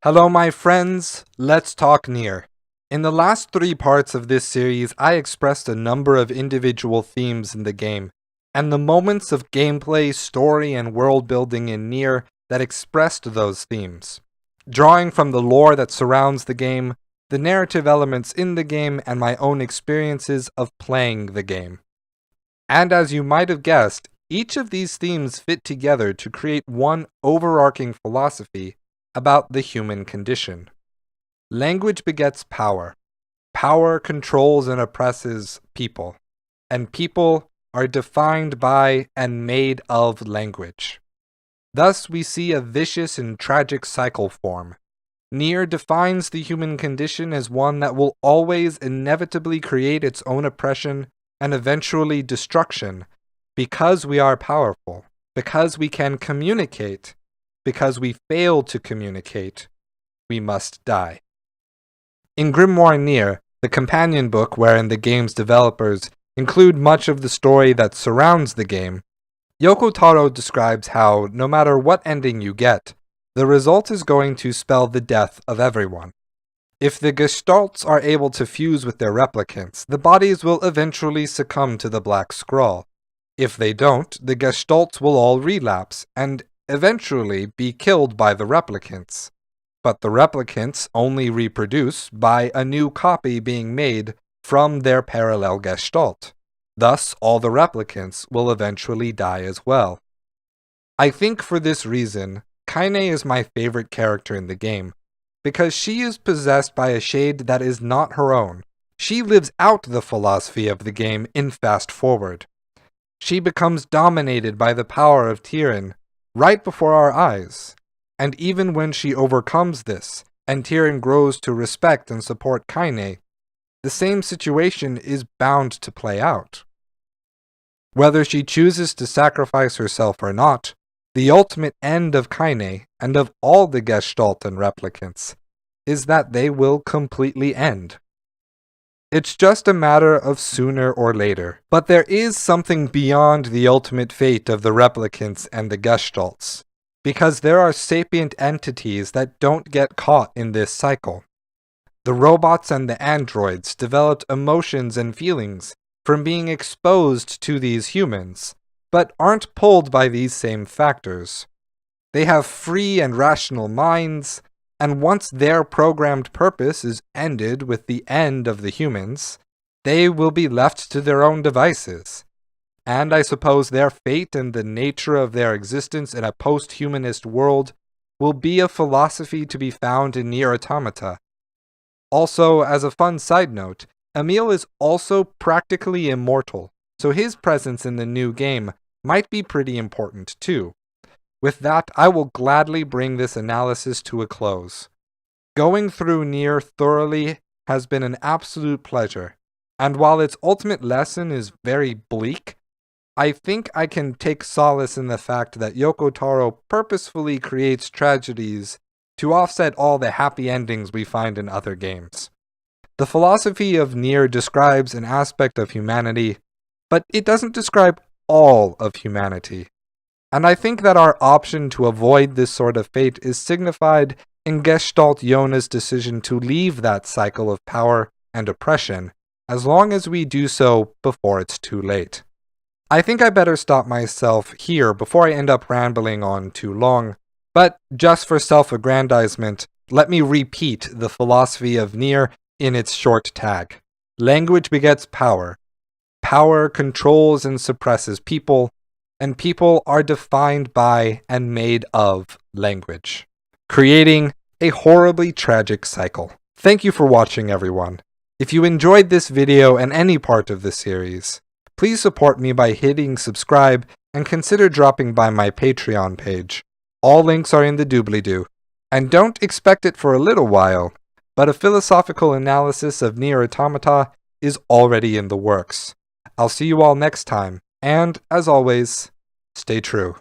Hello my friends, let's talk NieR. In the last 3 parts of this series, I expressed a number of individual themes in the game, and the moments of gameplay, story, and world building in NieR that expressed those themes. Drawing from the lore that surrounds the game, the narrative elements in the game, and my own experiences of playing the game. And as you might have guessed, each of these themes fit together to create one overarching philosophy about the human condition. Language begets power. Power controls and oppresses people. And people are defined by and made of language. Thus, we see a vicious and tragic cycle form. NieR defines the human condition as one that will always inevitably create its own oppression and eventually destruction, because we are powerful, because we can communicate, because we fail to communicate, we must die. In Grimoire NieR, the companion book wherein the game's developers include much of the story that surrounds the game, Yoko Taro describes how, no matter what ending you get, the result is going to spell the death of everyone. If the gestalts are able to fuse with their replicants, the bodies will eventually succumb to the Black Scrawl. If they don't, the gestalts will all relapse, and eventually be killed by the replicants. But the replicants only reproduce by a new copy being made from their parallel gestalt. Thus, all the replicants will eventually die as well. I think for this reason, Kaine is my favorite character in the game, because she is possessed by a shade that is not her own. She lives out the philosophy of the game in Fast Forward. She becomes dominated by the power of Tyrion right before our eyes, and even when she overcomes this, and Tyrion grows to respect and support Kaine, the same situation is bound to play out. Whether she chooses to sacrifice herself or not, the ultimate end of Kaine, and of all the Gestalt and replicants, is that they will completely end. It's just a matter of sooner or later, but there is something beyond the ultimate fate of the replicants and the Gestalts, because there are sapient entities that don't get caught in this cycle. The robots and the androids developed emotions and feelings from being exposed to these humans, but aren't pulled by these same factors. They have free and rational minds, and once their programmed purpose is ended with the end of the humans, they will be left to their own devices. And I suppose their fate and the nature of their existence in a post-humanist world will be a philosophy to be found in NieR Automata. Also, as a fun side note, Emil is also practically immortal, so his presence in the new game might be pretty important too. With that, I will gladly bring this analysis to a close. Going through NieR thoroughly has been an absolute pleasure, and while its ultimate lesson is very bleak, I think I can take solace in the fact that Yoko Taro purposefully creates tragedies to offset all the happy endings we find in other games. The philosophy of NieR describes an aspect of humanity, but it doesn't describe all of humanity. And I think that our option to avoid this sort of fate is signified in Gestalt Yona's decision to leave that cycle of power and oppression, as long as we do so before it's too late. I think I better stop myself here before I end up rambling on too long, but just for self-aggrandizement, let me repeat the philosophy of NieR in its short tag. Language begets power. Power controls and suppresses people, and people are defined by and made of language, creating a horribly tragic cycle. Thank you for watching, everyone. If you enjoyed this video and any part of the series, please support me by hitting subscribe and consider dropping by my Patreon page. All links are in the doobly-doo. And don't expect it for a little while, but a philosophical analysis of NieR Automata is already in the works. I'll see you all next time, and, as always, stay true.